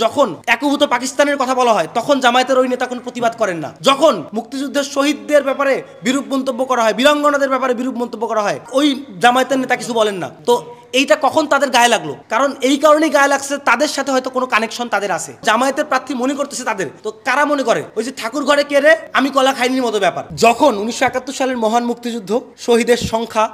যখন একীভূত পাকিস্তানের কথা বলা হয় তখন জামায়াতের ওই নেতা কোনো প্রতিবাদ করেন না। যখন মুক্তিযুদ্ধের শহীদদের ব্যাপারে বিরূপ মন্তব্য করা হয়, বীরাঙ্গনাদের ব্যাপারে বিরূপ মন্তব্য করা হয়, ওই জামায়াতের নেতা কিছু বলেন না। তো এইটা কখন তাদের গায়ে লাগলো? কারণ এই কারণেই গায়ে লাগছে, তাদের সাথে হয়তো কোনো কানেকশন তাদের আছে। জামায়াতের প্রার্থী মনে করতেছে তাদের, তো কারা মনে করে ওই যে ঠাকুর ঘরে কেড়ে আমি কলা খাইনির মতো ব্যাপার। যখন 1971 সালের মহান মুক্তিযুদ্ধ, শহীদের সংখ্যা,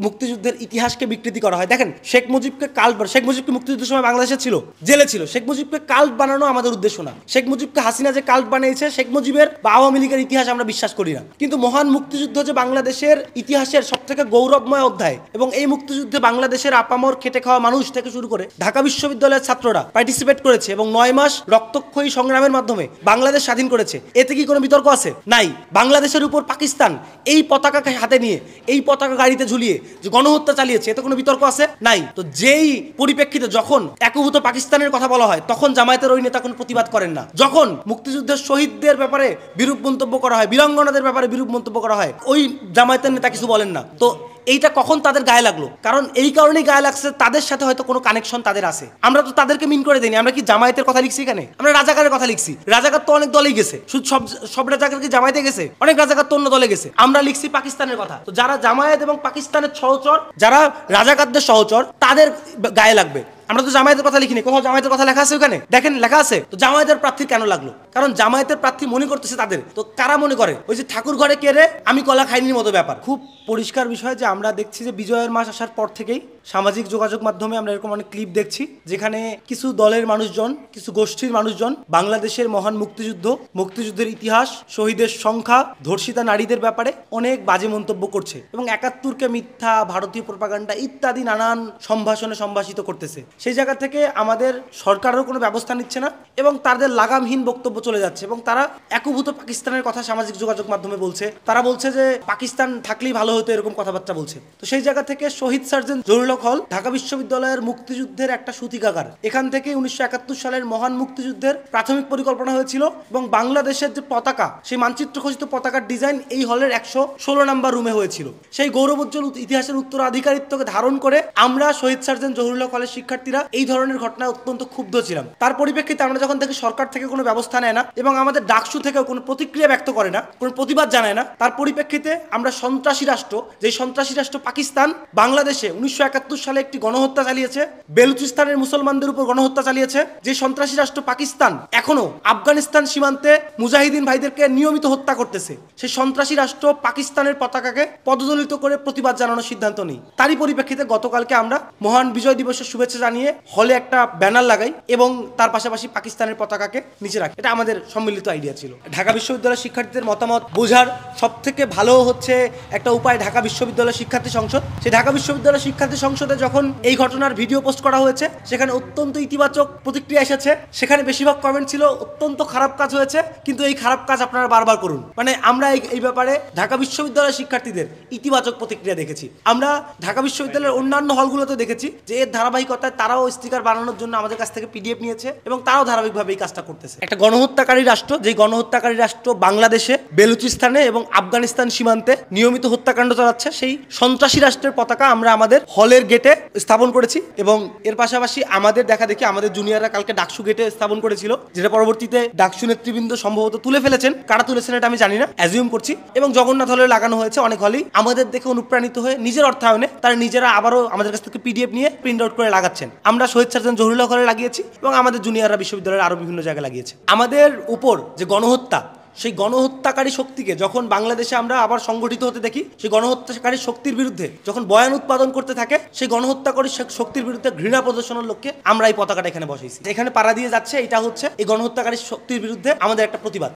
মুক্তিযুদ্ধের ইতিহাসকে বিকৃতি করা হয়। দেখেন শেখ মুজিবকে মুক্তিযুদ্ধের সময় বাংলাদেশে ছিল, জেলে ছিল। শেখ মুজিবকে কাল্ট বানানো আমাদের উদ্দেশ্য না। শেখ মুজিবকে হাসিনা যে কাল্ট বানিয়েছে, শেখ মুজিবের বা আওয়ামী লীগের ইতিহাস আমরা বিশ্বাস করি না। কিন্তু মহান মুক্তিযুদ্ধ যে বাংলাদেশের ইতিহাসের সবথেকে গৌরবময় অধ্যায়, এবং এই মুক্তিযুদ্ধে বাংলাদেশের আপামর খেটে খাওয়া মানুষ থেকে শুরু করে ঢাকা বিশ্ববিদ্যালয়ের ছাত্ররা পার্টিসিপেট করেছে এবং 9 মাস রক্তক্ষয়ী সংগ্রামের মাধ্যমে বাংলাদেশ স্বাধীন করেছে। এতে কি কোনো বিতর্ক আছে? নাই। বাংলাদেশের উপর পাকিস্তান এই পতাকাকে হাতে নিয়ে, এই পতাকা গাড়িতে ঝুলিয়ে যে গণহত্যা চালিয়েছে, এতে কোনো বিতর্ক আছে? নাই। তো যেই পরিপ্রেক্ষিতে যখন একীভূত পাকিস্তানের কথা বলা হয় তখন জামায়াতের ওই নেতা কোনো প্রতিবাদ করেন না। যখন মুক্তিযুদ্ধের শহীদদের ব্যাপারে বিরূপ মন্তব্য করা হয়, বীরাঙ্গনাদের ব্যাপারে বিরূপ মন্তব্য করা হয়, ওই জামায়াতের নেতা কিছু বলেন না। তো এইটা কখন তাদের গায়ে লাগলো? কারণ এই কারণেই গায়ে লাগছে, তাদের সাথে হয়তো কোনো কানেকশন তাদের আছে। আমরা তো তাদেরকে মিন করে দিইনি। আমরা কি জামায়াতের কথা লিখছি এখানে? আমরা রাজাকারের কথা লিখছি। রাজাকার তো অনেক দলেই গেছে, শুধু সব রাজাকার কি জামায়াতে গেছে? অনেক রাজাকার তো অন্য দলে গেছে। আমরা লিখছি পাকিস্তানের কথা। তো যারা জামায়াত এবং পাকিস্তানের সহচর, যারা রাজাকারদের সহচর, তাদের গায়ে লাগবে। আমরা তো জামায়াতের কথা লিখিনি, কোথাও জামায়াতের কথা লেখা আছে ওখানে? দেখেন লেখা আছে। তো জামায়াতের প্রার্থী কেন লাগলো? কারণ জামায়াতের প্রার্থী মনে করতেছে তাদের, তো কারা মনে করে ওই যে ঠাকুর ঘরে কেড়ে আমি কলা খাইনির মতো ব্যাপার। খুব পরিষ্কার বিষয় যে আমরা দেখছি যে বিজয়ের মাস আসার পর থেকেই সামাজিক যোগাযোগ মাধ্যমে আমরা এরকম অনেক ক্লিপ দেখছি, যেখানে কিছু দলের মানুষজন, কিছু গোষ্ঠীর মানুষজন বাংলাদেশের মহান মুক্তিযুদ্ধ, মুক্তিযুদ্ধের ইতিহাস, শহীদের সংখ্যা, ধর্ষিতা নারীদের ব্যাপারে অনেক বাজে মন্তব্য করছে এবং 71কে মিথ্যা, ভারতীয় প্রোপাগান্ডা ইত্যাদি নানান সম্ভাষণে সম্ভাষিত করতেছে। সেই জায়গা থেকে আমাদের সরকারও কোনো ব্যবস্থা নিচ্ছে না এবং তাদের লাগামহীন বক্তব্য চলে যাচ্ছে এবং তারা একীভূত পাকিস্তানের কথা সামাজিক যোগাযোগ মাধ্যমে বলছে। তারা বলছে যে পাকিস্তান থাকলেই ভালো হতো, এরকম কথাবার্তা বলছে। তো সেই জায়গা থেকে শহীদ সার্জেন্ট জহুরুল হক হল ঢাকা বিশ্ববিদ্যালয়ের মুক্তিযুদ্ধের একটা সূতিকাগার। এখান থেকে 1971 সালের মহান মুক্তিযুদ্ধের প্রাথমিক পরিকল্পনা হয়েছিল এবং বাংলাদেশের যে পতাকা, সেই মানচিত্র খচিত পতাকার ডিজাইন এই হলের 116 নম্বর রুমে হয়েছিল। সেই গৌরবোজ্জ্বল ইতিহাসের উত্তরাধিকারিত্বকে ধারণ করে আমরা শহীদ সার্জেন্ট জহুরুল হক হলের শিক্ষার্থীরা এই ধরনের ঘটনায় অত্যন্ত ক্ষুব্ধ ছিলাম। তার পরিপ্রেক্ষিতে আমরা যখন দেখি সরকার থেকে কোনো ব্যবস্থা নেয় না এবং আমাদের ডাকসু থেকেও কোনো প্রতিক্রিয়া ব্যক্ত করে না, কোনো প্রতিবাদ জানায় না, তার পরিপ্রেক্ষিতে আমরা সন্ত্রাসী রাষ্ট্র, যে সন্ত্রাসী রাষ্ট্র পাকিস্তান বাংলাদেশে 1971 সালে একটি গণহত্যা চালিয়েছে, বেলুচিস্তানের মুসলমানদের উপর গণহত্যা চালিয়েছে, যে সন্ত্রাসী রাষ্ট্র পাকিস্তান এখনো আফগানিস্তান সীমান্তে মুজাহিদিন ভাইদেরকে নিয়মিত হত্যা করতেছে, সেই সন্ত্রাসী রাষ্ট্র পাকিস্তানের পতাকাকে পদদলিত করে প্রতিবাদ জানানোর সিদ্ধান্ত নেই। তারই পরিপ্রেক্ষিতে গতকালকে আমরা মহান বিজয় দিবসের শুভেচ্ছা জানিয়ে হলে একটা ব্যানার লাগাই এবং তার পাশাপাশি পাকিস্তানের পতাকাকে নিচে রাখি। এটা আমাদের সম্মিলিত আইডিয়া ছিল। ঢাকা বিশ্ববিদ্যালয়ের শিক্ষার্থীদের মতামত বোঝার সব থেকে ভালো হচ্ছে একটা উপায় ঢাকা বিশ্ববিদ্যালয় শিক্ষার্থী সংসদ। সেই ঢাকা বিশ্ববিদ্যালয় শিক্ষার্থী সংসদে যখন এই ঘটনার ভিডিও পোস্ট করা হয়েছে, সেখানে অত্যন্ত ইতিবাচক প্রতিক্রিয়া এসেছে। সেখানে বেশিরভাগ কমেন্ট ছিল অত্যন্ত খারাপ কাজ হয়েছে, কিন্তু এই খারাপ কাজ আপনারা বারবার করুন। মানে আমরা এই ব্যাপারে ঢাকা বিশ্ববিদ্যালয়ের শিক্ষার্থীদের ইতিবাচক প্রতিক্রিয়া দেখেছি। আমরা ঢাকা বিশ্ববিদ্যালয়ের অন্যান্য হলগুলোতে দেখেছি যে এর ধারাবাহিকতায় তারাও স্টিকার বানানোর জন্য আমাদের কাছ থেকে পিডিএফ নিয়েছে এবং তারাও ধারাবাহিকভাবে এই কাজটা করতেছে। একটা গণহত্যাকারী রাষ্ট্র, যে গণহত্যাকারী রাষ্ট্র বাংলাদেশে, বেলুচিস্তানে এবং আফগানিস্তান সীমান্তে নিয়মিত হত্যাকাণ্ড চালাচ্ছে, সেই সন্ত্রাসী রাষ্ট্রের পতাকা আমরা আমাদের হলের গেটে স্থাপন করেছি এবং এর পাশাপাশি আমাদের দেখা দেখি আমাদের জুনিয়ররা কালকে ডাকসু গেটে স্থাপন করেছিল, যেটা পরবর্তীতে ডাকসু নেতৃবৃন্দ সম্ভবত তুলে ফেলেছেন। কারা তুলেছেন এটা আমি জানি না, অ্যাজিউম করছি। এবং জগন্নাথ হলে লাগানো হয়েছে। অনেক হলেই আমাদের দেখে অনুপ্রাণিত হয়ে নিজের অর্থায়নে তারা নিজেরা আবারও আমাদের কাছ থেকে পিডিএফ নিয়ে প্রিন্ট আউট করে লাগাচ্ছেন। আমরা শহীদ সার্জেন্ট জহুরুল হক হলে লাগিয়েছি এবং আমাদের জুনিয়ররা বিশ্ববিদ্যালয়ের আরো বিভিন্ন জায়গায় লাগিয়েছে। আমাদের উপর যে গণহত্যা, সেই গণহত্যাকারী শক্তিকে যখন বাংলাদেশে আমরা আবার সংগঠিত হতে দেখি, সেই গণহত্যাকারী শক্তির বিরুদ্ধে যখন বয়ান উৎপাদন করতে থাকে, সেই গণহত্যাকারী শক্তির বিরুদ্ধে ঘৃণা প্রদর্শনের লক্ষ্যে আমরা এই পতাকাটা এখানে বসাইছি। এখানে পাড়া দিয়ে যাচ্ছে, এটা হচ্ছে এই গণহত্যাকারী শক্তির বিরুদ্ধে আমাদের একটা প্রতিবাদ।